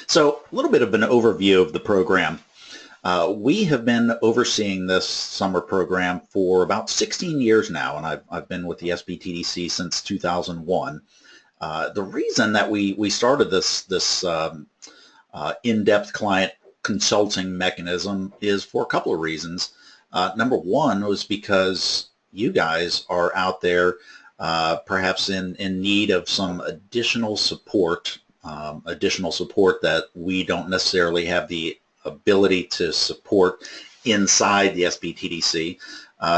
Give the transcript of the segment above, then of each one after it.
So a little bit of an overview of the program. We have been overseeing this summer program for about 16 years now, and I've been with the SBTDC since 2001. The reason that we started this in-depth client consulting mechanism is for a couple of reasons. Number one was because you guys are out there perhaps in need of some additional support that we don't necessarily have the ability to support inside the SBTDC.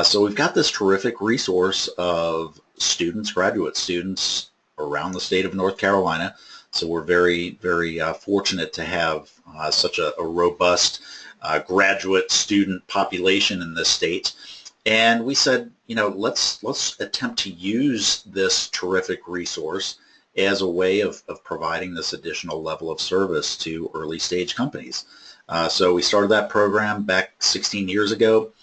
So we've got this terrific resource of students, graduate students around the state of North Carolina. So we're very, very fortunate to have such a robust graduate student population in this state. And we said, you know, let's attempt to use this terrific resource as a way of providing this additional level of service to early stage companies. So we started that program back 16 years ago,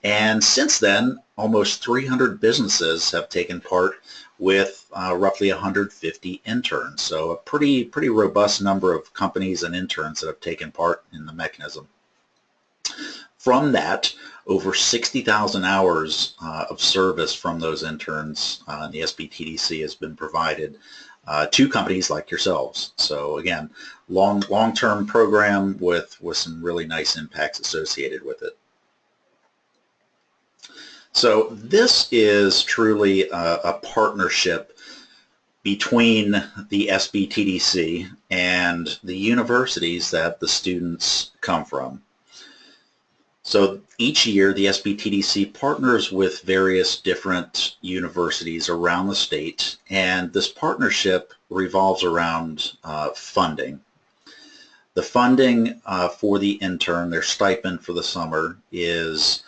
and since then almost 300 businesses have taken part with roughly 150 interns. So a pretty robust number of companies and interns that have taken part in the mechanism. From that, over 60,000 hours of service from those interns in the SBTDC has been provided to companies like yourselves. So again, long-term program with some really nice impacts associated with it. So this is truly a partnership between the SBTDC and the universities that the students come from. So each year the SBTDC partners with various different universities around the state, and this partnership revolves around funding. The funding for the intern, their stipend for the summer, is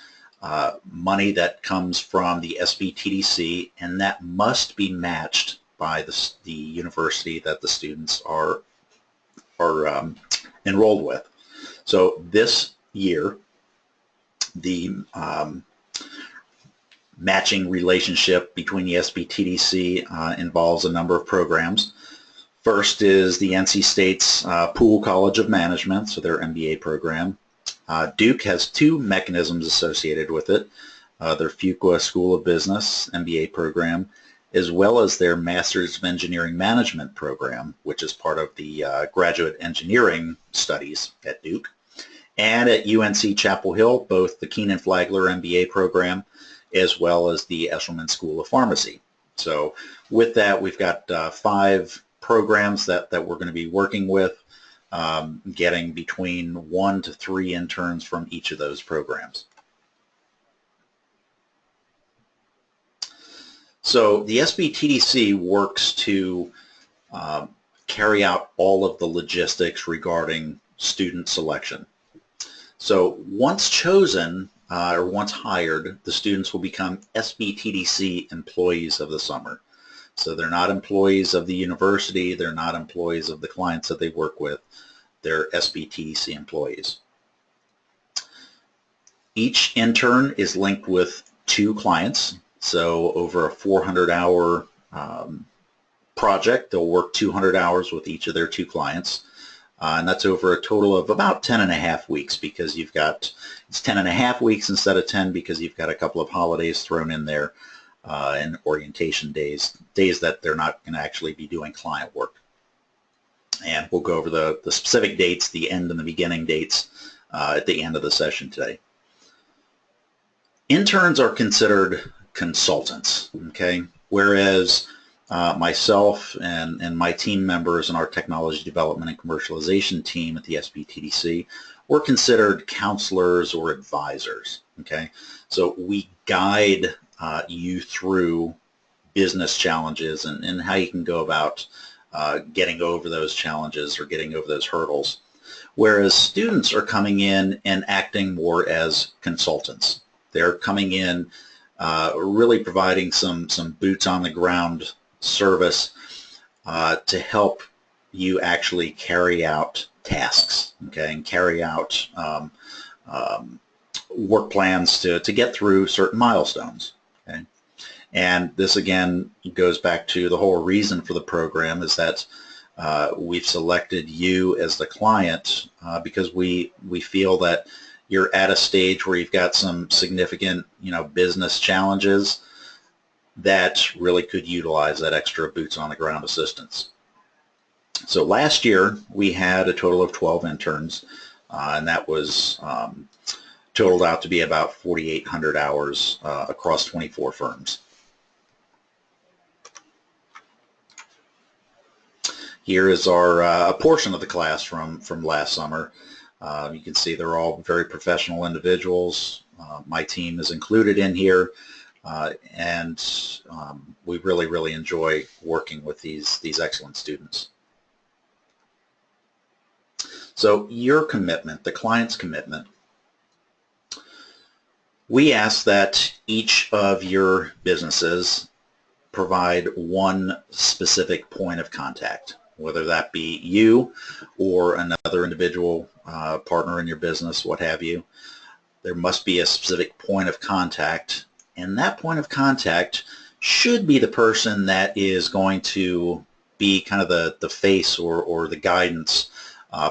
money that comes from the SBTDC, and that must be matched by the university that the students are enrolled with. So this year, the matching relationship between the SBTDC involves a number of programs. First is the NC State's Poole College of Management, so their MBA program. Duke has two mechanisms associated with it, their Fuqua School of Business MBA program, as well as their Masters of Engineering Management program, which is part of the graduate engineering studies at Duke. And at UNC Chapel Hill, both the Keenan Flagler MBA program as well as the Eshelman School of Pharmacy. So with that, we've got 5 programs that we're going to be working with, getting between 1 to 3 interns from each of those programs. So the SBTDC works to carry out all of the logistics regarding student selection. So once chosen or once hired, the students will become SBTDC employees of the summer. So they're not employees of the university, they're not employees of the clients that they work with, they're SBTDC employees. Each intern is linked with 2 clients, so over a 400-hour project, they'll work 200 hours with each of their 2 clients. And that's over a total of about 10.5 weeks, because you've got, it's 10.5 weeks instead of 10 because you've got a couple of holidays thrown in there and orientation days that they're not going to actually be doing client work. And we'll go over the specific dates, the end and the beginning dates at the end of the session today. Interns are considered consultants, okay? Whereas myself and my team members and our technology development and commercialization team at the SBTDC, we're considered counselors or advisors, okay? So we guide you through business challenges and how you can go about getting over those challenges or getting over those hurdles. Whereas students are coming in and acting more as consultants. They're coming in really providing some boots on the ground service to help you actually carry out tasks, okay, and carry out work plans to get through certain milestones, okay. And this again goes back to the whole reason for the program, is that We've selected you as the client because we feel that you're at a stage where you've got some significant, business challenges that really could utilize that extra boots on the ground assistance. So last year we had a total of 12 interns, and that was totaled out to be about 4,800 hours across 24 firms. Here is our a portion of the class from last summer. You can see they're all very professional individuals. My team is included in here, and we really enjoy working with these excellent students. So your commitment, the client's commitment, we ask that each of your businesses provide one specific point of contact, whether that be you or another individual partner in your business, what have you. There must be a specific point of contact, and that point of contact should be the person that is going to be kind of the face or the guidance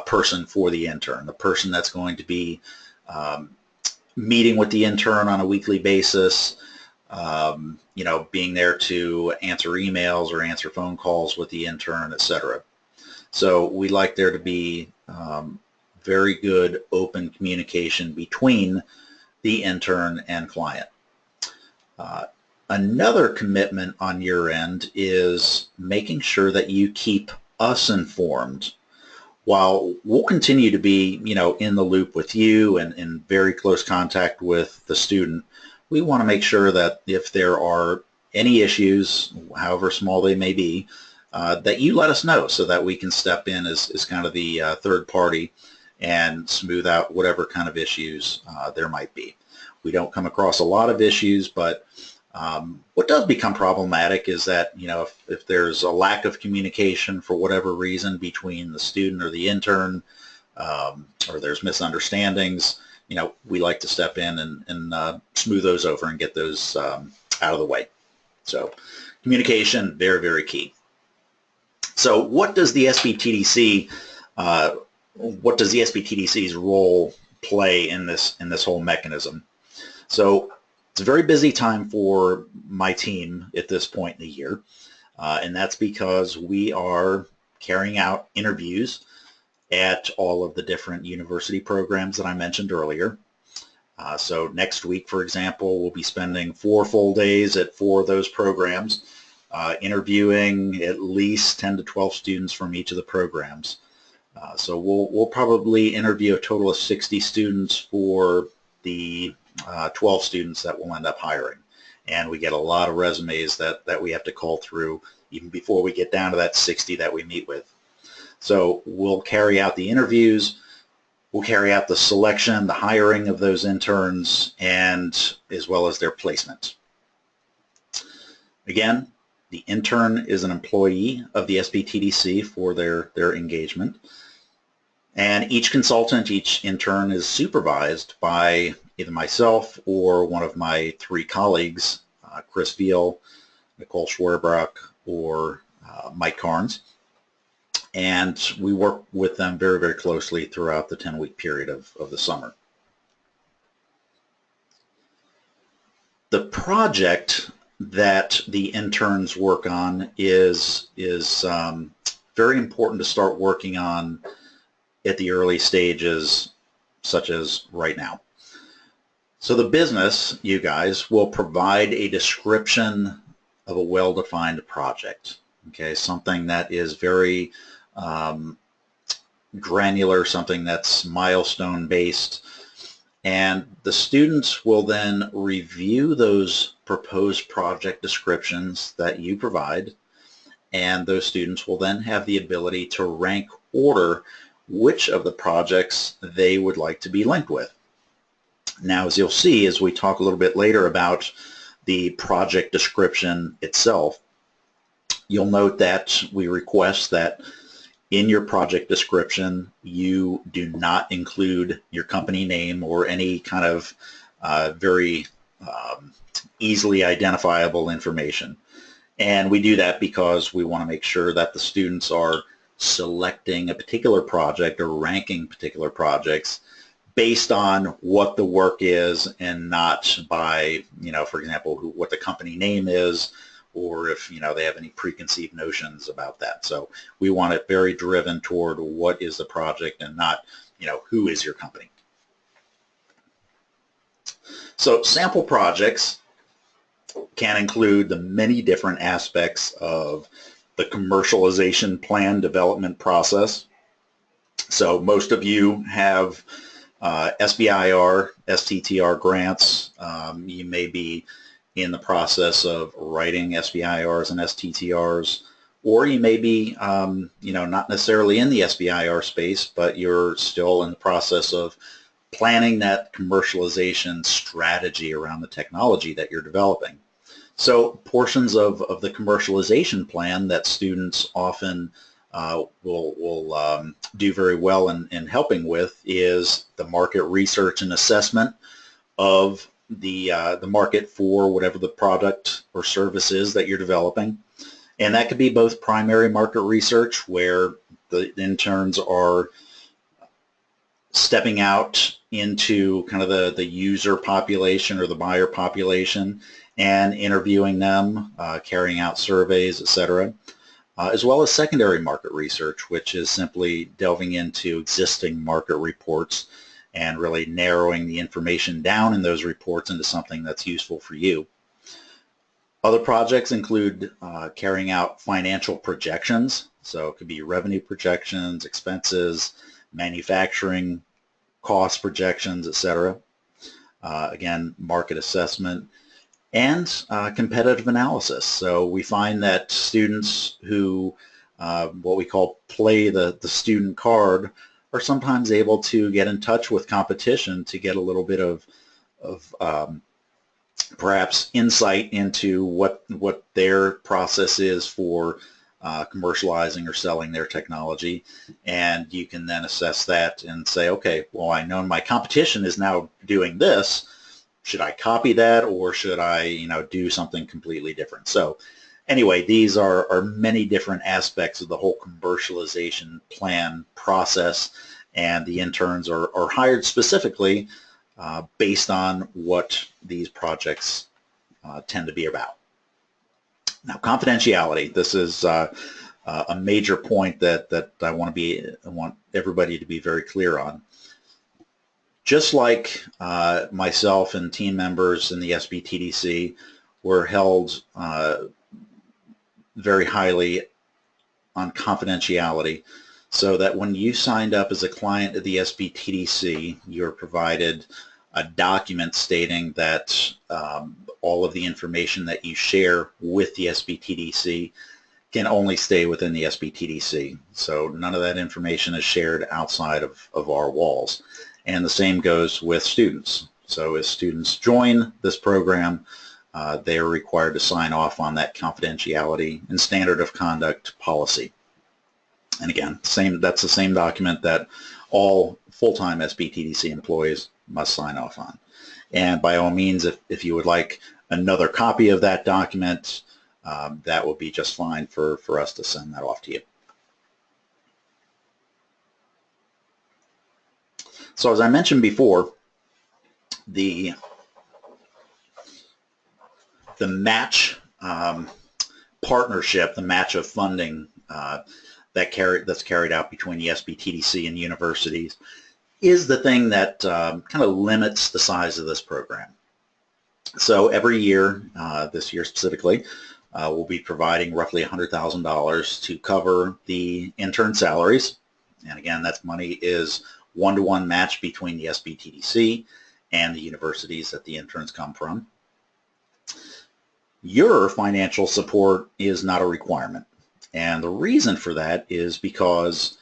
person for the intern, the person that's going to be meeting with the intern on a weekly basis, being there to answer emails or answer phone calls with the intern, etc. So we like there to be very good open communication between the intern and client. Another commitment on your end is making sure that you keep us informed. While we'll continue to be, in the loop with you and in very close contact with the student, we want to make sure that if there are any issues, however small they may be, that you let us know so that we can step in as kind of the third party and smooth out whatever kind of issues there might be. We don't come across a lot of issues, but what does become problematic is that, if there's a lack of communication for whatever reason between the student or the intern, or there's misunderstandings, we like to step in and smooth those over and get those out of the way. So communication, very key. So what does the SBTDC, what does the SBTDC's role play in this whole mechanism? So it's a very busy time for my team at this point in the year, and that's because we are carrying out interviews at all of the different university programs that I mentioned earlier. So next week, for example, we'll be spending 4 full days at 4 of those programs, interviewing at least 10 to 12 students from each of the programs. So we'll probably interview a total of 60 students for the 12 students that we'll end up hiring. And we get a lot of resumes that we have to call through even before we get down to that 60 that we meet with. So we'll carry out the interviews, we'll carry out the selection, the hiring of those interns, and as well as their placement. Again, the intern is an employee of the SBTDC for their engagement. And each consultant, each intern is supervised by either myself or one of my 3 colleagues, Chris Veal, Nicole Schwerbrock, or Mike Carnes. And we work with them very closely throughout the 10-week period of the summer. The project that the interns work on is very important to start working on at the early stages, such as right now. So the business, you guys, will provide a description of a well-defined project. Okay, something that is very granular, something that's milestone based, and the students will then review those proposed project descriptions that you provide, and those students will then have the ability to rank order which of the projects they would like to be linked with. Now, as you'll see as we talk a little bit later about the project description itself, you'll note that we request that in your project description you do not include your company name or any kind of very easily identifiable information. And we do that because we want to make sure that the students are selecting a particular project or ranking particular projects based on what the work is and not by, for example, what the company name is, or if, they have any preconceived notions about that. So we want it very driven toward what is the project and not, who is your company. So sample projects can include the many different aspects of the commercialization plan development process. So most of you have SBIR, STTR grants. You may be in the process of writing SBIRs and STTRs, or you may be, not necessarily in the SBIR space, but you're still in the process of planning that commercialization strategy around the technology that you're developing. So portions of the commercialization plan that students often will do very well in helping with is the market research and assessment of the market for whatever the product or service is that you're developing. And that could be both primary market research, where the interns are stepping out into kind of the user population or the buyer population and interviewing them, carrying out surveys, etc., as well as secondary market research, which is simply delving into existing market reports and really narrowing the information down in those reports into something that's useful for you. Other projects include carrying out financial projections. So it could be revenue projections, expenses, manufacturing cost projections, etc. Again, market assessment and competitive analysis. So we find that students who what we call play the student card are sometimes able to get in touch with competition to get a little bit of perhaps insight into what their process is for commercializing or selling their technology, and you can then assess that and say, okay, well, I know my competition is now doing this. Should I copy that, or should I, do something completely different? So anyway, these are many different aspects of the whole commercialization plan process, and the interns are hired specifically based on what these projects tend to be about. Now, confidentiality. This is a major point that I want everybody to be very clear on. Just like myself and team members in the SBTDC were held very highly on confidentiality, so that when you signed up as a client of the SBTDC, you're provided a document stating that all of the information that you share with the SBTDC can only stay within the SBTDC. So none of that information is shared outside of our walls. And the same goes with students. So as students join this program, they are required to sign off on that confidentiality and standard of conduct policy. And again, that's the same document that all full-time SBTDC employees must sign off on. And by all means, if you would like another copy of that document, that will be just fine for us to send that off to you. So as I mentioned before, the match partnership, the match of funding that's carried out between the SBTDC and universities is the thing that kind of limits the size of this program. So every year, this year specifically, we'll be providing roughly $100,000 to cover the intern salaries. And again, that money is one-to-one match between the SBTDC and the universities that the interns come from. Your financial support is not a requirement. And the reason for that is because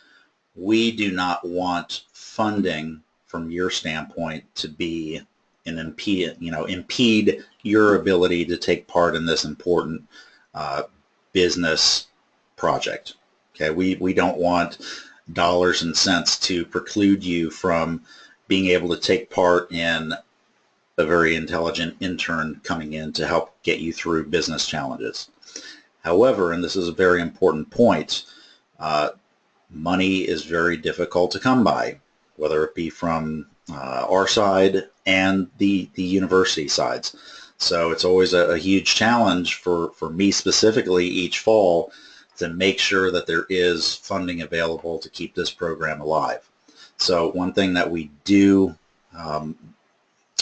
we do not want funding from your standpoint to be impede your ability to take part in this important business project. Okay, we don't want dollars and cents to preclude you from being able to take part in a very intelligent intern coming in to help get you through business challenges. However, and this is a very important point, money is very difficult to come by, whether it be from our side and the university sides. So it's always a huge challenge for me specifically each fall to make sure that there is funding available to keep this program alive. So one thing that we do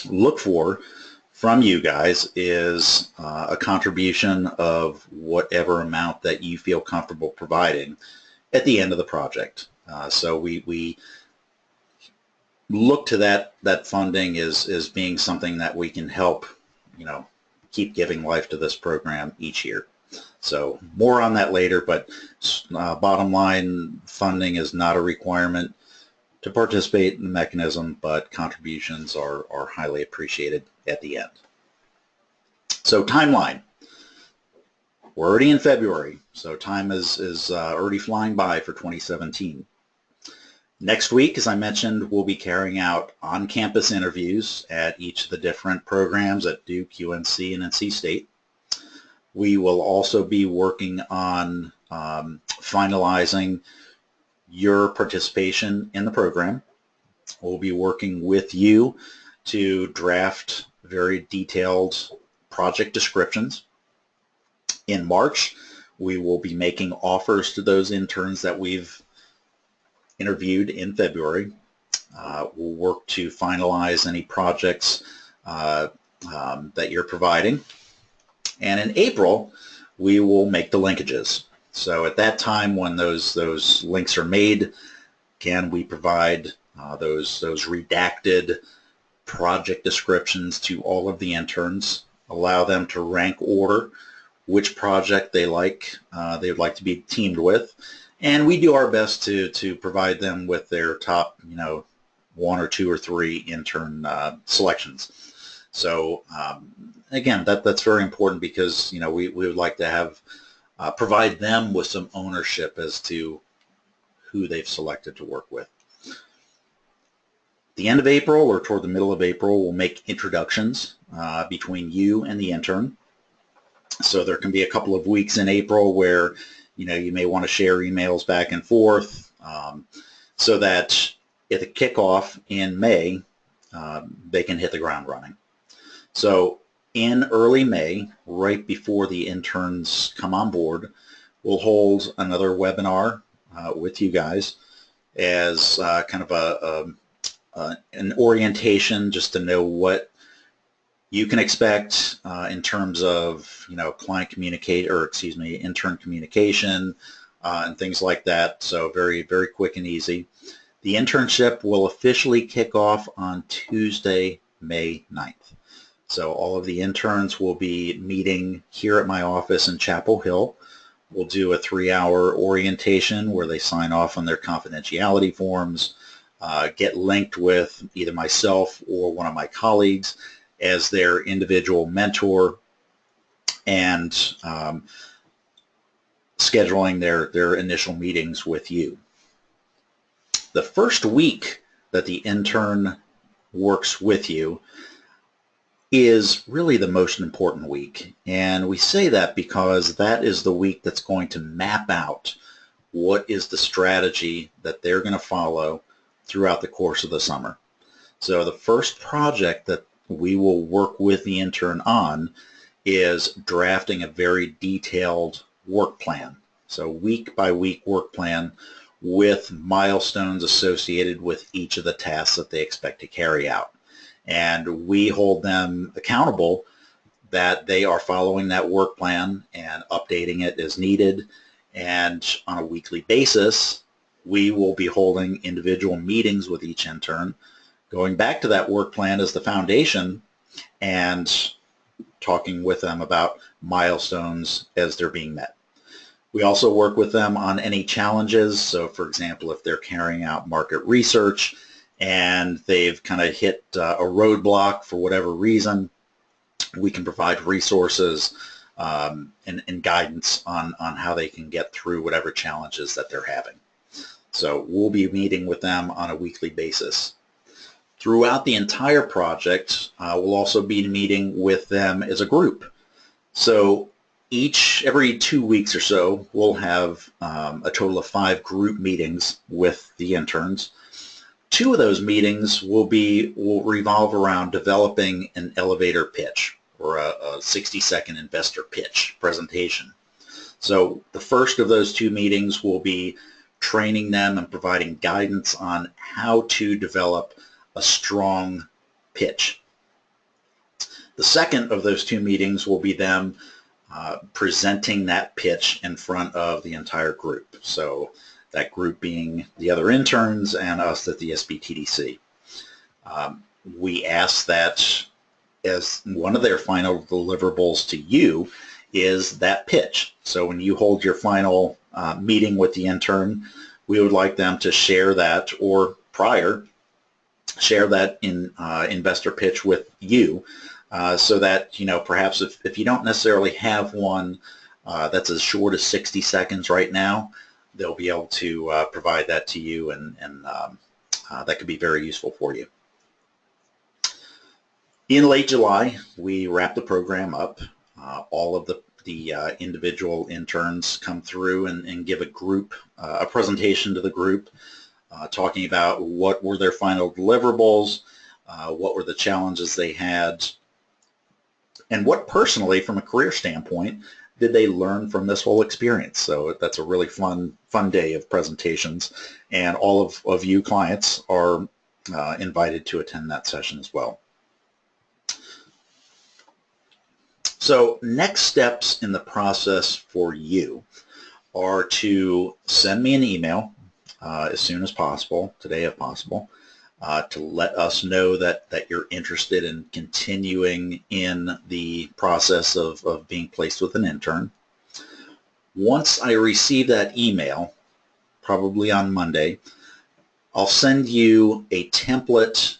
look for from you guys is a contribution of whatever amount that you feel comfortable providing at the end of the project. So we look to that funding as being something that we can help, keep giving life to this program each year. So more on that later, but bottom line, funding is not a requirement to participate in the mechanism, but contributions are highly appreciated at the end. So timeline. We're already in February, so time is already flying by for 2017. Next week, as I mentioned, we'll be carrying out on-campus interviews at each of the different programs at Duke, UNC, and NC State. We will also be working on finalizing your participation in the program. We'll be working with you to draft very detailed project descriptions. In March, we will be making offers to those interns that we've interviewed in February. We'll work to finalize any projects that you're providing. And in April, we will make the linkages. So at that time, when those links are made, can we provide those redacted project descriptions to all of the interns, allow them to rank order which project they would like to be teamed with, and we do our best to provide them with their top, 1 or 2 or 3 intern selections. So again, that's very important because we would like to have provide them with some ownership as to who they've selected to work with. The end of April or toward the middle of April, we'll make introductions between you and the intern. So there can be a couple of weeks in April where you may want to share emails back and forth so that at the kickoff in May, they can hit the ground running. So in early May, right before the interns come on board, we'll hold another webinar with you guys as kind of an orientation just to know what you can expect in terms of intern communication and things like that. So very, very quick and easy. The internship will officially kick off on Tuesday, May 9th. So all of the interns will be meeting here at my office in Chapel Hill. We'll do a 3-hour orientation where they sign off on their confidentiality forms, get linked with either myself or one of my colleagues as their individual mentor, and scheduling their initial meetings with you. The first week that the intern works with you is really the most important week, and we say that because that is the week that's going to map out what is the strategy that they're going to follow throughout the course of the summer. So the first project that we will work with the intern on is drafting a very detailed work plan. So week by week work plan with milestones associated with each of the tasks that they expect to carry out. And we hold them accountable that they are following that work plan and updating it as needed. And on a weekly basis, we will be holding individual meetings with each intern, going back to that work plan as the foundation and talking with them about milestones as they're being met. We also work with them on any challenges. So for example, if they're carrying out market research and they've kind of hit a roadblock for whatever reason, we can provide resources and guidance on how they can get through whatever challenges that they're having. So we'll be meeting with them on a weekly basis. Throughout the entire project, we'll also be meeting with them as a group. So Every 2 weeks or so, we'll have a total of 5 group meetings with the interns. 2 of those meetings will revolve around developing an elevator pitch, or a 60-second investor pitch presentation. So the first of those 2 meetings will be training them and providing guidance on how to develop a strong pitch. The second of those 2 meetings will be them presenting that pitch in front of the entire group. So that group being the other interns and us at the SBTDC. We ask that as one of their final deliverables to you is that pitch. So when you hold your final meeting with the intern, we would like them to share that, or prior, share that in investor pitch with you, so that, you know, perhaps if you don't necessarily have one that's as short as 60 seconds right now, they'll be able to provide that to you, and that could be very useful for you. In late July, we wrap the program up. All of the individual interns come through and give a presentation to the group, talking about what were their final deliverables, what were the challenges they had, and what personally, from a career standpoint, did they learn from this whole experience. So that's a really fun day of presentations, and all of you clients are invited to attend that session as well. So next steps in the process for you are to send me an email as soon as possible, today if possible, to let us know that you're interested in continuing in the process of being placed with an intern. Once I receive that email, probably on Monday, I'll send you a template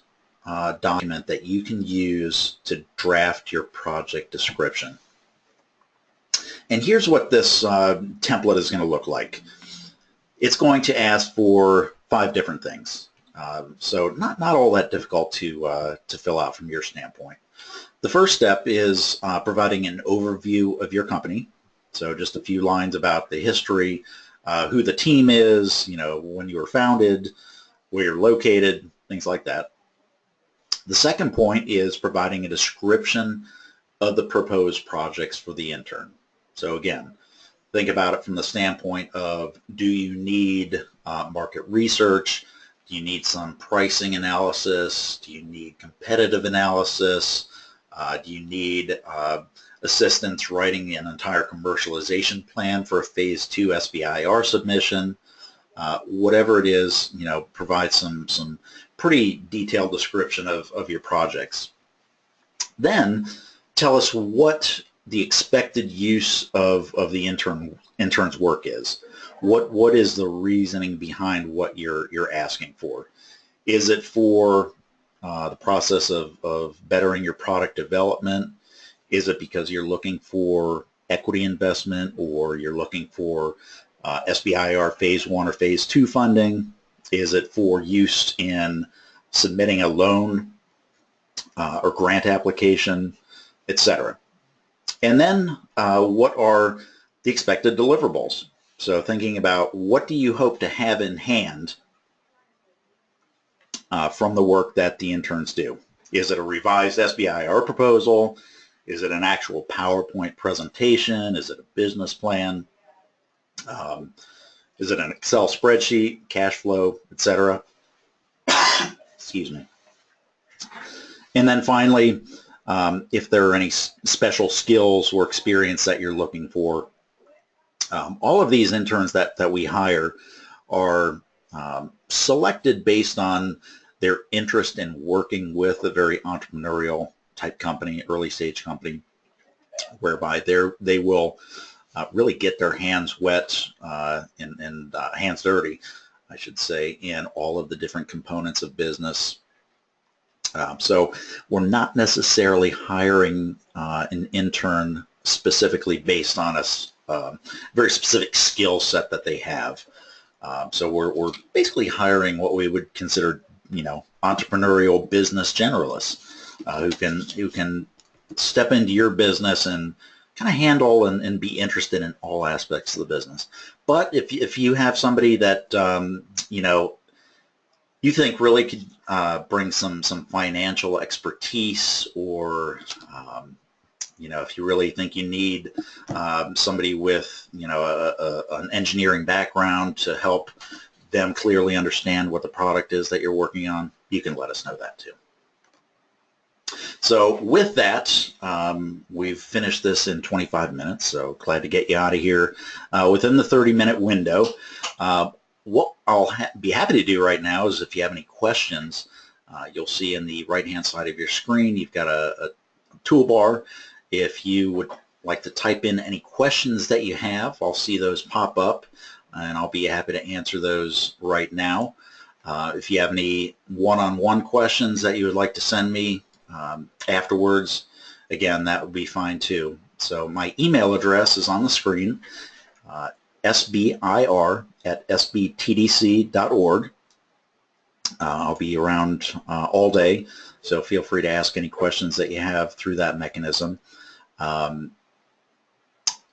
document that you can use to draft your project description. And here's what this template is going to look like. It's going to ask for 5 different things. So not all that difficult to fill out from your standpoint. The first step is providing an overview of your company. So just a few lines about the history, who the team is, you know, when you were founded, where you're located, things like that. The second point is providing a description of the proposed projects for the intern. So again, think about it from the standpoint of, do you need market research? Do you need some pricing analysis? Do you need competitive analysis? Do you need assistance writing an entire commercialization plan for a phase 2 SBIR submission? Whatever it is, you know, provide some pretty detailed description of your projects. Then tell us what the expected use of the intern's work is. What is the reasoning behind what you're asking for? Is it for the process of bettering your product development? Is it because you're looking for equity investment, or you're looking for SBIR phase 1 or phase 2 funding? Is it for use in submitting a loan or grant application, etc.? And then what are the expected deliverables? So thinking about, what do you hope to have in hand from the work that the interns do? Is it a revised SBIR proposal? Is it an actual PowerPoint presentation? Is it a business plan? Is it an Excel spreadsheet, cash flow, etc.? Excuse me. And then finally, if there are any special skills or experience that you're looking for. All of these interns that we hire are selected based on their interest in working with a very entrepreneurial type company, early stage company, whereby they will really get their hands wet and hands dirty, I should say, in all of the different components of business. So we're not necessarily hiring an intern specifically based on a very specific skill set that they have. So we're basically hiring what we would consider, you know, entrepreneurial business generalists who can step into your business and kind of handle and be interested in all aspects of the business. But if you have somebody that you know, you think really could bring some financial expertise, or you know, if you really think you need somebody with, you know, an engineering background to help them clearly understand what the product is that you're working on, you can let us know that too. So with that, we've finished this in 25 minutes, so glad to get you out of here within the 30-minute window. What I'll be happy to do right now is, if you have any questions, you'll see in the right-hand side of your screen, you've got a toolbar. If you would like to type in any questions that you have, I'll see those pop up, and I'll be happy to answer those right now. If you have any one-on-one questions that you would like to send me afterwards, again, that would be fine too. So my email address is on the screen, sbir@sbtdc.org. I'll be around all day, so feel free to ask any questions that you have through that mechanism.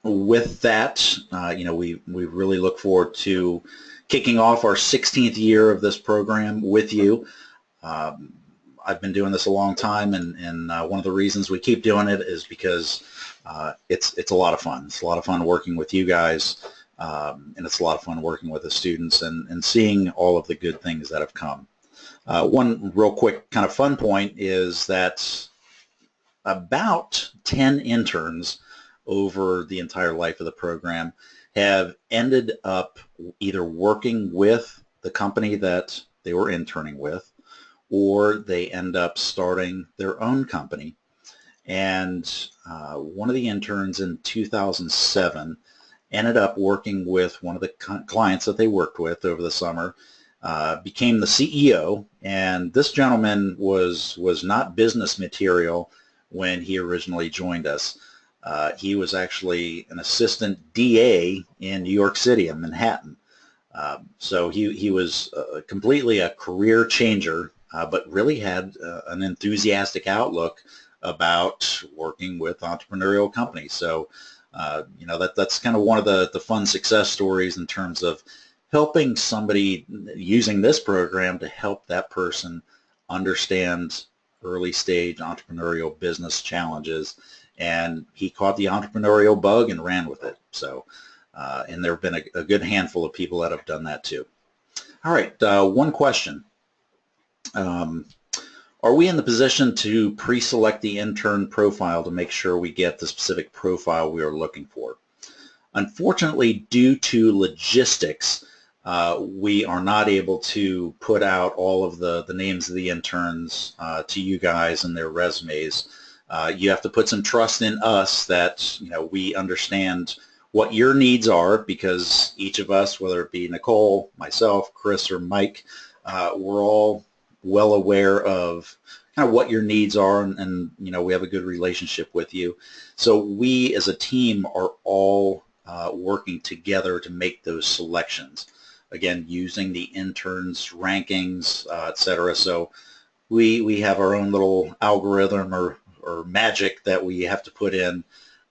With that, you know, we really look forward to kicking off our 16th year of this program with you. I've been doing this a long time, and one of the reasons we keep doing it is because it's a lot of fun. It's a lot of fun working with you guys, and it's a lot of fun working with the students and seeing all of the good things that have come. One real quick kind of fun point is that about 10 interns over the entire life of the program have ended up either working with the company that they were interning with, or they end up starting their own company. And one of the interns in 2007 ended up working with one of the clients that they worked with over the summer, became the CEO, and this gentleman was not business material when he originally joined us. He was actually an assistant DA in New York City in Manhattan. So he was completely a career changer, but really had an enthusiastic outlook about working with entrepreneurial companies. So you know, that's kind of one of the fun success stories in terms of helping somebody using this program to help that person understand early stage entrepreneurial business challenges. And he caught the entrepreneurial bug and ran with it. So, and there have been a good handful of people that have done that too. All right, one question. Are we in the position to pre-select the intern profile to make sure we get the specific profile we are looking for? Unfortunately, due to logistics, we are not able to put out all of the names of the interns to you guys and their resumes. You have to put some trust in us that, you know, we understand what your needs are, because each of us, whether it be Nicole, myself, Chris, or Mike, we're all well aware of kind of what your needs are, and you know, we have a good relationship with you. So we as a team are all working together to make those selections. Again, using the interns' rankings, etc. So we have our own little algorithm or magic that we have to put in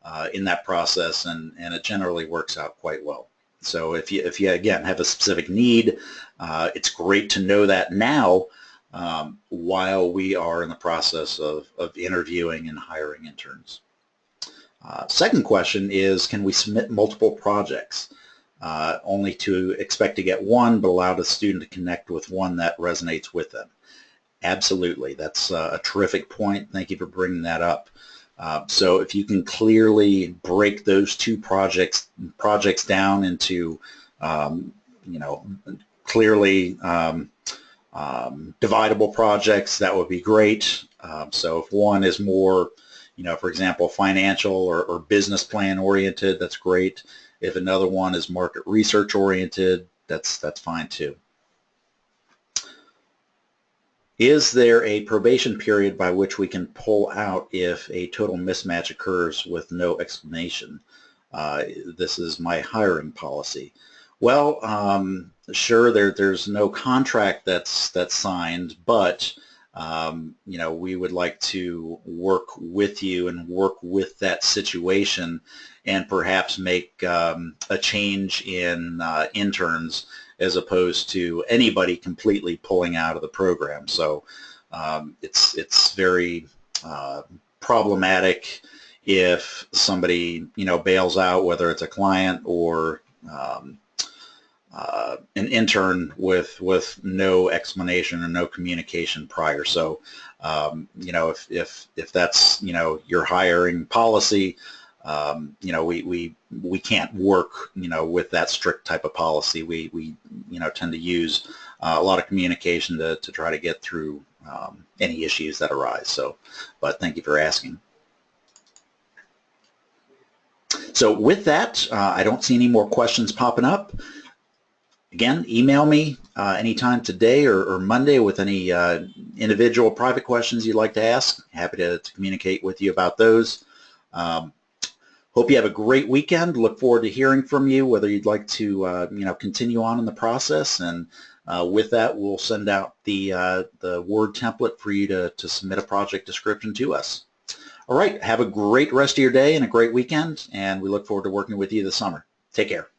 that process, and it generally works out quite well. So if you again have a specific need, it's great to know that now, while we are in the process of interviewing and hiring interns. Second question is, can we submit multiple projects, only to expect to get one, but allow the student to connect with one that resonates with them? Absolutely. That's a terrific point. Thank you for bringing that up. So if you can clearly break those two projects down into, you know, clearly dividable projects, that would be great. So if one is more, you know, for example, financial or business plan oriented, that's great. If another one is market research oriented, that's fine too. Is there a probation period by which we can pull out if a total mismatch occurs with no explanation? This is my hiring policy. Well, sure, there's no contract that's signed, but you know, we would like to work with you and work with that situation and perhaps make a change in interns as opposed to anybody completely pulling out of the program. So it's very problematic if somebody, you know, bails out, whether it's a client or an intern with no explanation or no communication prior. So, you know, if that's, you know, your hiring policy, you know, we can't work, you know, with that strict type of policy. We you know, tend to use a lot of communication to try to get through any issues that arise. So, but thank you for asking. So with that, I don't see any more questions popping up. Again, email me anytime today or Monday with any individual private questions you'd like to ask. Happy to communicate with you about those. Hope you have a great weekend. Look forward to hearing from you, whether you'd like to you know, continue on in the process. And with that, we'll send out the Word template for you to submit a project description to us. All right, have a great rest of your day and a great weekend, and we look forward to working with you this summer. Take care.